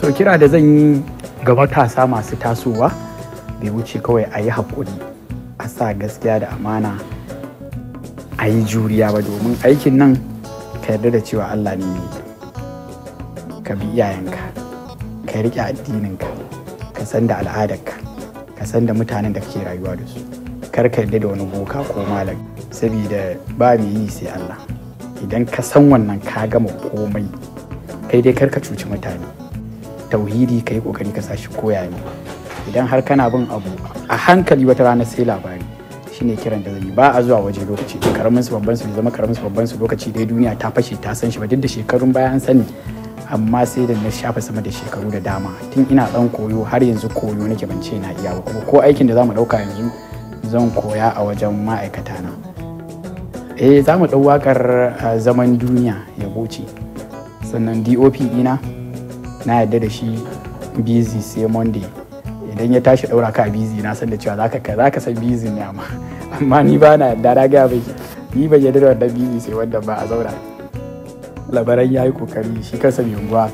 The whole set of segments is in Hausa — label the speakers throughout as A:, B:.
A: So kira da zan yi ga matasa masu tasowa bai wuce kawai a yi haƙuri, a sa gaskiya da amana, a yi juriya ba, domin aikin nan ka yarda da cewa Allah ne mai, ka bi iyayenka, ka riƙe addininka, ka san da al'adarka, ka san da mutanen da kake rayuwa da su, kar ka yarda da wani boka ko malam, saboda ba mai yi sai Allah. Idan ka san wannan ka gama komai, kai dai kar ka cuci mutane. Tauhidi ka yi kokari ka sashi koya ne. Idan har kana bin abu a hankali wata rana sai labari, shine kiran da zai yi. Ba a zuwa waje lokaci karamin su babban su bai zama karamin su babban su lokaci dai duniya ta fashe ta san shi ba, duk da shekarun baya an sani, amma sai da na shafa sama da shekaru da dama. Tun ina dan koyo har yanzu koyo nake, ban ce na iya ba, kuma ko aikin da zamu dauka yanzu zan koya a wajen ma'aikata na. Za mu dau wakar zaman duniya yabo ce, sannan DOP ɗina na yarda da shi busy sai Monday. Idan ya tashi daura ka busy na san da cewa zaka san busy ne, amma ni ba na yarda, na ga bai ni ban yarda da wannan busy sai wanda ba a zauna. Labaran yayi kokari, shi kansa mai unguwa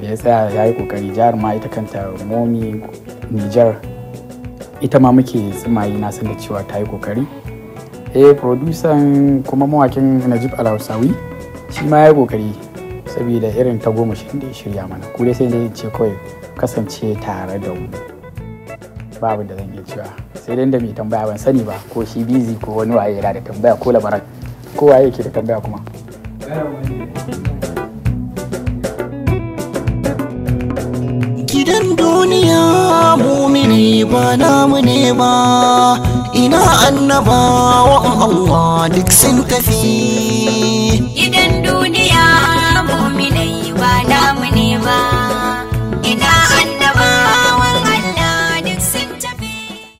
A: da ya tsaya yayi kokari. Jihar ma ita kanta Momi Niger ita ma muke tsimayi, na san da cewa ta yi kokari. Producer kuma mawakin Najib Alhausawi shi ma yayi kokari, saboda irin tagomashin da ya shirya mana. Ku dai sai dai ce kawai kasance tare da mu, babu da zan iya cewa sai dai da mai tambaya ban sani ba ko shi busy ko wani waye yana da tambaya, ko labaran ko waye yake da tambaya kuma.
B: Gidan duniya mumini ba namu ne ba, ina annabawan Allah duk sun tafi.
C: Gidan duniya muminai ba namu ne ba, ina